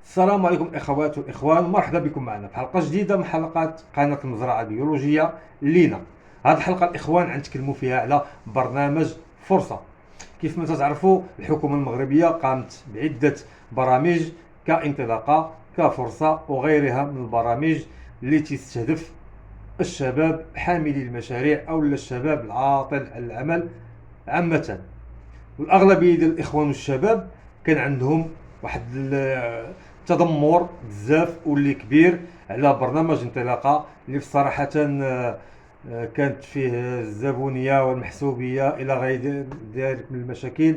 السلام عليكم اخوات واخوان، مرحبا بكم معنا في حلقه جديده من حلقات قناه المزرعه البيولوجيه لينا. هذه الحلقه الاخوان غنتكلموا فيها على برنامج فرصه. كيف ما تعرفوا الحكومه المغربيه قامت بعده برامج كانطلاقه كفرصه وغيرها من البرامج اللي تستهدف الشباب حاملي المشاريع او الشباب العاطل عن العمل عامه. والاغلبيه ديال الاخوان والشباب كان عندهم واحد التذمر بزاف واللي كبير على برنامج انطلاقه اللي بصراحه كانت فيه الزبونيه والمحسوبيه الى غير ذلك من المشاكل.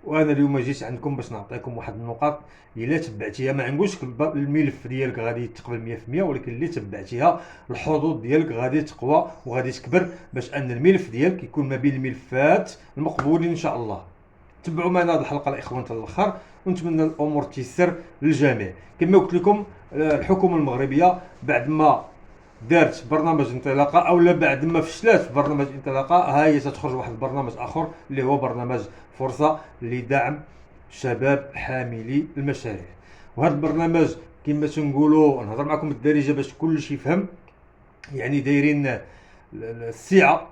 وانا اليوم جيت عندكم باش نعطيكم واحد النقاط الا تبعتيها، ما نقولش الملف ديالك غادي يتقبل 100%، ولكن اللي تبعتيها الحظوظ ديالك غادي تقوى وغادي تكبر، باش ان الملف ديالك يكون ما بين الملفات المقبولين ان شاء الله. تبعوا معنا هذه الحلقه الاخوان حتى الاخر، ونتمنى الامور تيسر للجميع. كما قلت لكم الحكومه المغربيه بعد ما دارت برنامج انطلاقه او لا بعد ما فشلت في برنامج انطلاقه، ها هي تتخرج واحد البرنامج اخر اللي هو برنامج فرصه لدعم شباب حاملي المشاريع. وهذا البرنامج كما تنقولوا نهضر معكم بالدارجه باش كل شيء يفهم، يعني دايرين السعه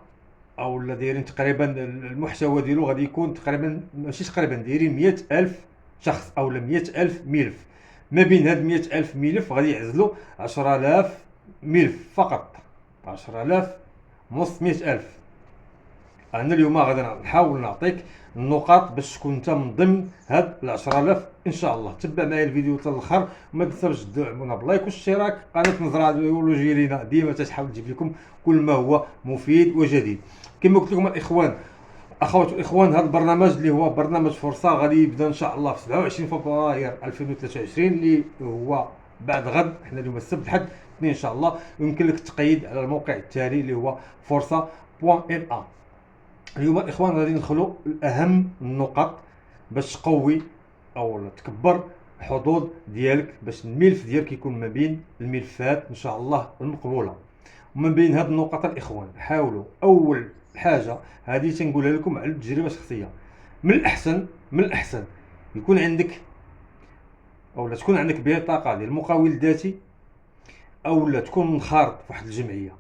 او دايرين تقريبا المحتوى ديالو غادي يكون تقريبا ماشي تقريبا دايرين 100,000 شخص او 100,000 ملف. ما بين هاد 100,000 ملف غادي يعزلوا 10,000 ملف فقط، 10,000 نص 100,000. انا اليوم غادي نحاول نعطيك النقاط باش تكون انت من ضمن هاد ال 10,000 ان شاء الله. تبع معايا الفيديو حتى الاخر، وما تنساوش تدعمونا بلايك واشتراك. قناه المزرعه البيولوجيه لينا ديما تحاول تجيب لكم كل ما هو مفيد وجديد. كما قلت لكم الاخوان اخوات والاخوان، هذا البرنامج اللي هو برنامج فرصه غادي يبدا ان شاء الله في 27 فبراير 2023 اللي هو بعد غد. احنا اليوم السبت الحد اثنين ان شاء الله. يمكن لك التقييد على الموقع التالي اللي هو فرصه.na. اليوم الاخوان غادي ندخلوا اهم النقط باش تقوي او تكبر الحظوظ ديالك، باش الملف ديالك يكون ما بين الملفات ان شاء الله المقبوله. ومن بين هاد النقط الاخوان حاولوا اول حاجه هذه تنقولها لكم على التجربه الشخصيه، من الاحسن يكون عندك او لا تكون عندك بطاقه ديال المقاول الذاتي، او لا تكون منخرط في واحد الجمعيه.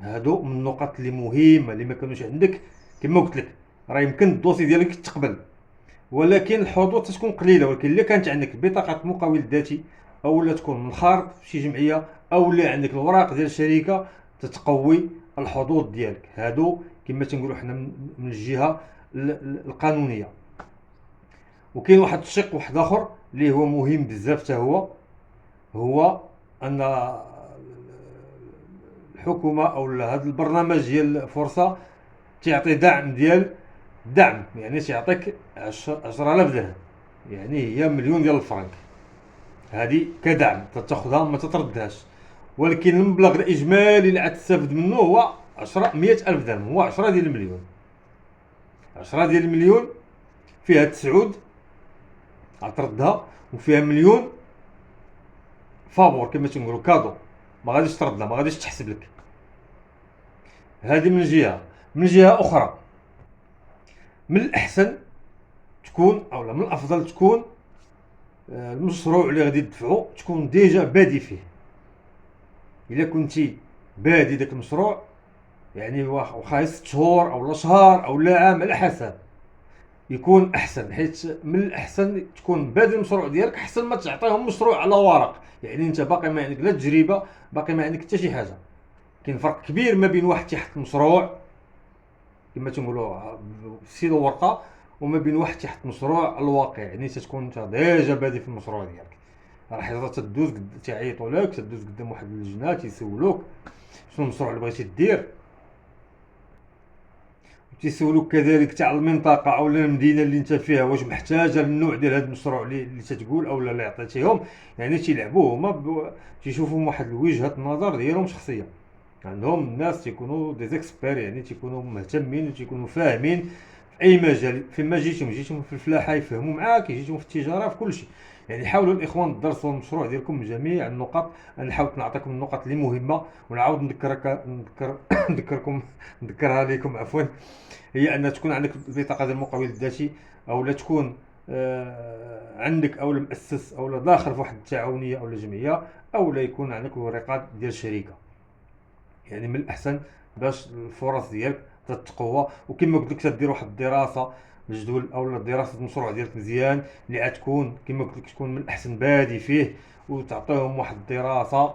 هادو من النقط اللي مهمه اللي ما كانوش عندك. كما قلت لك راه يمكن الدوسي ديالك تقبل، ولكن الحظوظ تكون قليله. ولكن الا كانت عندك بطاقه المقاول الذاتي او لا تكون منخرط في شي جمعيه او لا عندك الوراق ديال الشركه، تتقوي الحظوظ ديالك. هادو كما تنقولوا حنا من الجهه القانونيه. وكاين واحد الشق واحد اخر اللي هو مهم بزاف حتى هو ان الحكومه او هذا البرنامج ديال الفرصه تعطي دعم، يعني تعطيك 10,000 درهم، يعني هي مليون ديال الفرنك. هذه كدعم تاخذها ما تتردهاش. ولكن المبلغ الاجمالي اللي غتستافد منه هو 100,000 درهم، هو 10 ديال المليون. 10 ديال المليون فيها 9 غتردها، وفيها مليون فابور كما تنقولوا كادو، ما غاديش تردها، ما غاديش تحسب لك. هذه من جهه اخرى من الاحسن تكون او لا من الافضل تكون المشروع اللي غادي تدفعو تكون ديجا بادي فيه. الا كنتي بادي داك المشروع يعني واخا 6 شهور او لا شهر او لا عام على حسب، يكون احسن. حيت من الاحسن تكون بادي المشروع ديالك احسن ما تعطيهم مشروع على ورق، يعني انت باقي ما عندك لا تجربه، باقي ما عندك حتى شي حاجه. كاين فرق كبير ما بين واحد تيحط مشروع كما تنقولوا بسيده ورقه وما بين واحد تيحط مشروع على الواقع. يعني تكون انت ديجا بادي في المشروع ديالك، راه تدوز تيعيطوا لك، تدوز قدام واحد اللجنه تيسولوك شنو المشروع اللي بغيتي دير، تيسولوك كذلك تاع المنطقه او المدينه اللي انت فيها واش محتاجه للنوع ديال هذا المشروع اللي تتقول او لا اللي عطيتيهم. يعني تيلعبوا هما تيشوفوا واحد وجهه النظر ديالهم شخصيه. عندهم الناس تيكونوا دي زيكسبير، يعني تيكونوا مهتمين وتيكونوا فاهمين في اي مجال. فيما جيتم في الفلاحه يفهموا معاك، جيتم في التجاره، في كل شيء. يعني حاولوا الاخوان تدرسوا المشروع ديالكم من جميع النقط. انا حاولت نعطيكم النقط اللي مهمه ونعاود نذكرها لكم عفوا. هي ان تكون عندك البطاقه ديال المقاول الذاتي، او لا تكون عندك او مؤسس او داخل في واحد التعاونيه او جمعيه، او يكون عندك ورقات ديال الشركه. يعني من الاحسن باش الفرص ديالك تتقوى. وكما قلت لك تدير واحد الدراسه الجدول او دراسه المشروع ديالك مزيان، اللي غتكون كما قلت لك تكون من الاحسن بادي فيه، وتعطيهم واحد الدراسه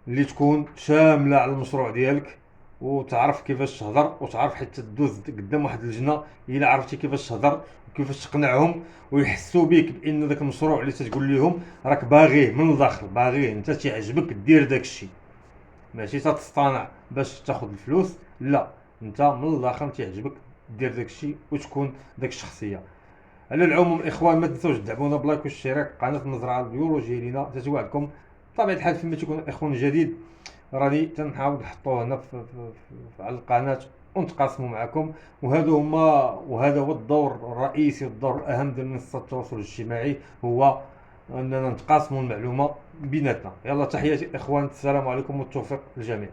اللي تكون شامله على المشروع ديالك، وتعرف كيفاش تهضر، وتعرف حتى تدوز قدام واحد اللجنه الا عرفتي كيفاش تهضر وكيفاش تقنعهم ويحسوا بك بان داك المشروع اللي تقول لهم راك باغيه من الداخل، باغيه انت تعجبك دير داك الشيء، ماشي تتصطنع باش تاخذ الفلوس، لا، انت من الداخل تعجبك دير داك الشيء وتكون داك الشخصيه. على العموم الاخوان، ما تنسوش تدعمونا بلايك والاشتراك قناه المزرعه البيولوجيه لينا تتوعدكم بطبيعه الحال فيما تكون الاخوان جديد راني تنحاول نحطوه هنا على القناه ونتقاسموا معكم. وهذا هو الدور الرئيسي والدور الاهم ديال منصات التواصل الاجتماعي، هو اننا نتقاسموا المعلومه بيناتنا. يلا تحياتي اخوان، السلام عليكم والتوفيق للجميع.